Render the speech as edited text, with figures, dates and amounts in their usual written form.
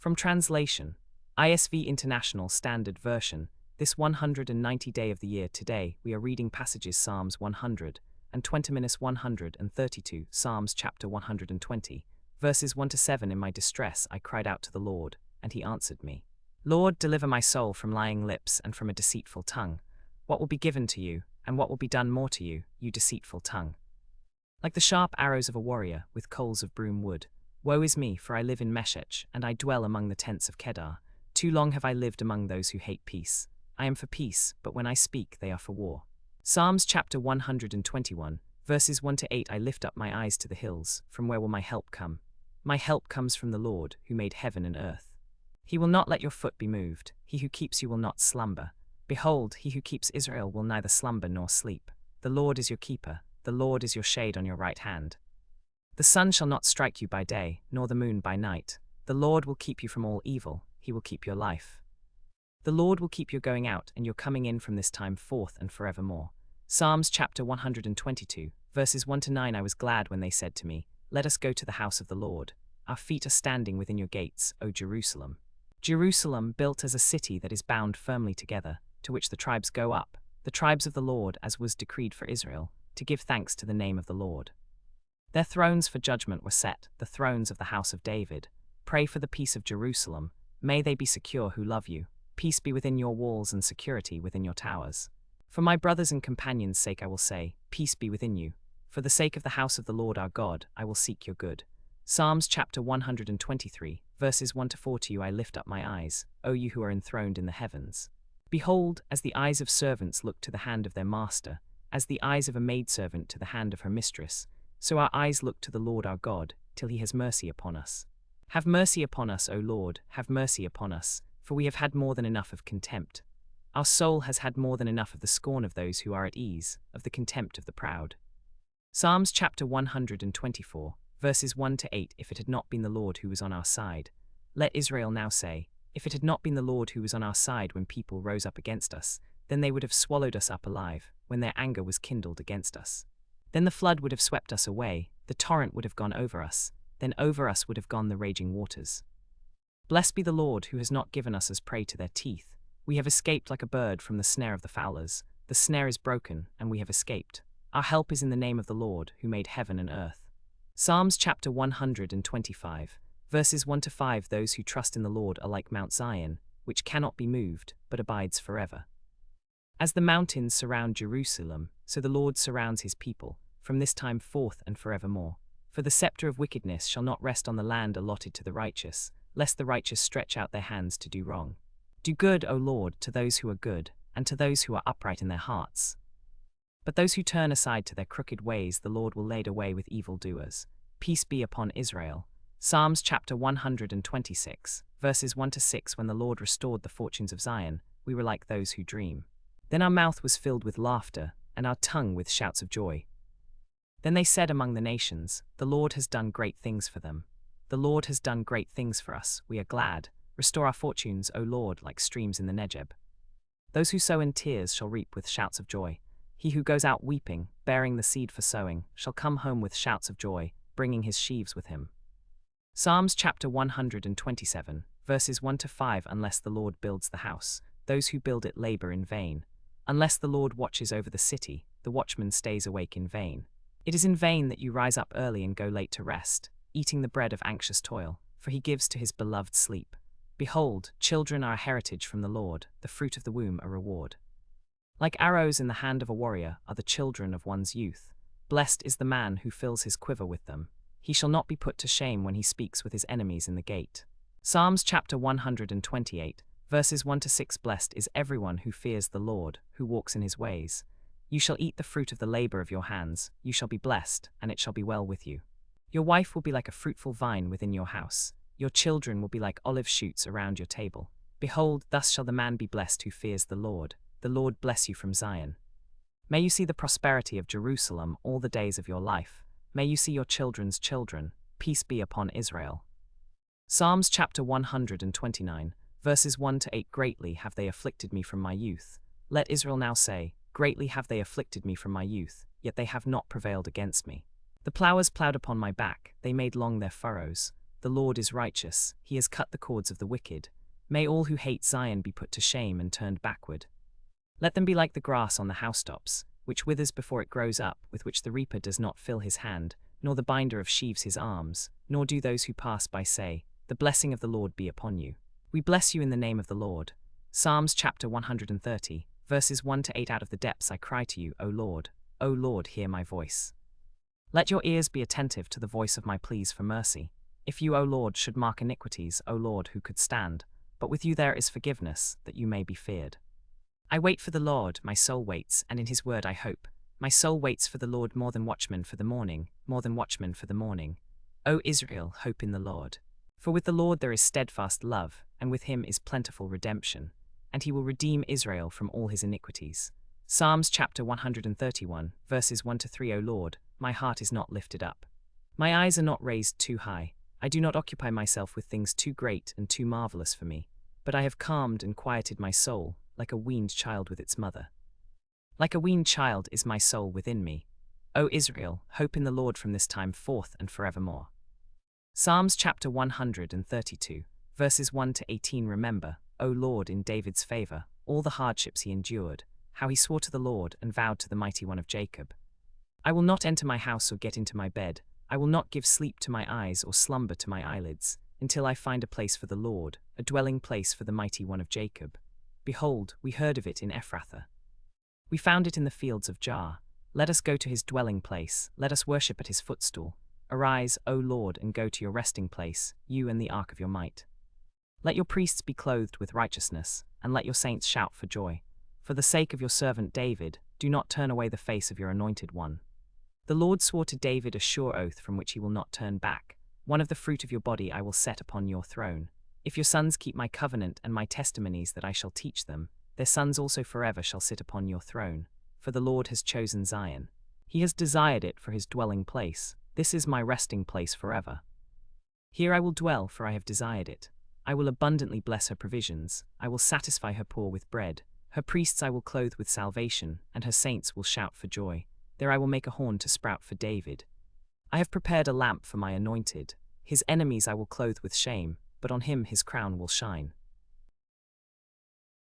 From translation, ISV International Standard Version, this 190 day of the year today, we are reading passages Psalms 100 and 20-132, Psalms chapter 120, verses 1 to 7. In my distress I cried out to the Lord, and he answered me. Lord, deliver my soul from lying lips and from a deceitful tongue. What will be given to you, and what will be done more to you, you deceitful tongue? Like the sharp arrows of a warrior with coals of broom wood. Woe is me, for I live in Meshech, and I dwell among the tents of Kedar. Too long have I lived among those who hate peace. I am for peace, but when I speak, they are for war. Psalms chapter 121, verses 1 to 8. I lift up my eyes to the hills. From where will my help come? My help comes from the Lord, who made heaven and earth. He will not let your foot be moved. He who keeps you will not slumber. Behold, he who keeps Israel will neither slumber nor sleep. The Lord is your keeper. The Lord is your shade on your right hand. The sun shall not strike you by day, nor the moon by night. The Lord will keep you from all evil. He will keep your life. The Lord will keep your going out and your coming in from this time forth and forevermore. Psalms chapter 122, verses 1 to 9. I was glad when they said to me, Let us go to the house of the Lord. Our feet are standing within your gates, O Jerusalem. Jerusalem, built as a city that is bound firmly together, to which the tribes go up, the tribes of the Lord, as was decreed for Israel, to give thanks to the name of the Lord. Their thrones for judgment were set, the thrones of the house of David. Pray for the peace of Jerusalem. May they be secure who love you. Peace be within your walls and security within your towers. For my brothers and companions' sake I will say, Peace be within you. For the sake of the house of the Lord our God, I will seek your good. Psalms chapter 123, verses 1 to 4. To you I lift up my eyes, O you who are enthroned in the heavens. Behold, as the eyes of servants look to the hand of their master, as the eyes of a maidservant to the hand of her mistress, so our eyes look to the Lord our God, till he has mercy upon us. Have mercy upon us, O Lord, have mercy upon us, for we have had more than enough of contempt. Our soul has had more than enough of the scorn of those who are at ease, of the contempt of the proud. Psalms chapter 124, verses 1 to 8. If it had not been the Lord who was on our side, let Israel now say, if it had not been the Lord who was on our side when people rose up against us, then they would have swallowed us up alive, when their anger was kindled against us. Then the flood would have swept us away, the torrent would have gone over us, then over us would have gone the raging waters. Blessed be the Lord who has not given us as prey to their teeth. We have escaped like a bird from the snare of the fowlers. The snare is broken, and we have escaped. Our help is in the name of the Lord, who made heaven and earth. Psalms chapter 125, verses 1 to 5. Those who trust in the Lord are like Mount Zion, which cannot be moved, but abides forever. As the mountains surround Jerusalem, so the Lord surrounds his people, from this time forth and forevermore. For the scepter of wickedness shall not rest on the land allotted to the righteous, lest the righteous stretch out their hands to do wrong. Do good, O Lord, to those who are good, and to those who are upright in their hearts. But those who turn aside to their crooked ways the Lord will lead away with evildoers. Peace be upon Israel. Psalms chapter 126, verses 1 to 6. When the Lord restored the fortunes of Zion, we were like those who dream. Then our mouth was filled with laughter, and our tongue with shouts of joy. Then they said among the nations, The Lord has done great things for them. The Lord has done great things for us, we are glad. Restore our fortunes, O Lord, like streams in the Negeb. Those who sow in tears shall reap with shouts of joy. He who goes out weeping, bearing the seed for sowing, shall come home with shouts of joy, bringing his sheaves with him. Psalms chapter 127, verses 1 to 5. Unless the Lord builds the house, those who build it labor in vain. Unless the Lord watches over the city, the watchman stays awake in vain. It is in vain that you rise up early and go late to rest, eating the bread of anxious toil, for he gives to his beloved sleep. Behold, children are a heritage from the Lord, the fruit of the womb a reward. Like arrows in the hand of a warrior are the children of one's youth. Blessed is the man who fills his quiver with them. He shall not be put to shame when he speaks with his enemies in the gate. Psalms chapter 128, verses 1 to 6. Blessed is everyone who fears the Lord, who walks in his ways. You shall eat the fruit of the labor of your hands. You shall be blessed, and it shall be well with you. Your wife will be like a fruitful vine within your house. Your children will be like olive shoots around your table. Behold, thus shall the man be blessed who fears the Lord. The Lord bless you from Zion. May you see the prosperity of Jerusalem all the days of your life. May you see your children's children. Peace be upon Israel. Psalms chapter 129, verses 1 to 8. Greatly have they afflicted me from my youth. Let Israel now say, Greatly have they afflicted me from my youth, yet they have not prevailed against me. The ploughers ploughed upon my back, they made long their furrows. the Lord is righteous, he has cut the cords of the wicked. May all who hate Zion be put to shame and turned backward. Let them be like the grass on the housetops, which withers before it grows up, with which the reaper does not fill his hand, nor the binder of sheaves his arms, nor do those who pass by say, the blessing of the Lord be upon you. We bless you in the name of the Lord. Psalms chapter 130, verses 1 to 8. Out of the depths I cry to you, O Lord, hear my voice. Let your ears be attentive to the voice of my pleas for mercy. If you, O Lord, should mark iniquities, O Lord, who could stand? But with you there is forgiveness, that you may be feared. I wait for the Lord, my soul waits, and in his word I hope. My soul waits for the Lord more than watchmen for the morning, more than watchmen for the morning. O Israel, hope in the Lord. For with the Lord there is steadfast love, and with him is plentiful redemption, and he will redeem Israel from all his iniquities. Psalms chapter 131, verses 1 to 3. O Lord, my heart is not lifted up. My eyes are not raised too high. I do not occupy myself with things too great and too marvelous for me, but I have calmed and quieted my soul, like a weaned child with its mother. Like a weaned child is my soul within me. O Israel, hope in the Lord from this time forth and forevermore. Psalms chapter 132, verses 1 to 18. Remember, O Lord, in David's favor, all the hardships he endured, how he swore to the Lord and vowed to the Mighty One of Jacob. I will not enter my house or get into my bed. I will not give sleep to my eyes or slumber to my eyelids, until I find a place for the Lord, a dwelling place for the Mighty One of Jacob. Behold, we heard of it in Ephrathah. We found it in the fields of Jah. Let us go to his dwelling place, let us worship at his footstool. Arise, O Lord, and go to your resting place, you and the ark of your might. Let your priests be clothed with righteousness, and let your saints shout for joy. For the sake of your servant David, do not turn away the face of your anointed one. The Lord swore to David a sure oath from which he will not turn back. One of the fruit of your body I will set upon your throne. If your sons keep my covenant and my testimonies that I shall teach them, their sons also forever shall sit upon your throne. For the Lord has chosen Zion. He has desired it for his dwelling place. This is my resting place forever. Here I will dwell, for I have desired it. I will abundantly bless her provisions. I will satisfy her poor with bread. Her priests I will clothe with salvation, and her saints will shout for joy. There I will make a horn to sprout for David. I have prepared a lamp for my anointed. His enemies I will clothe with shame, but on him his crown will shine.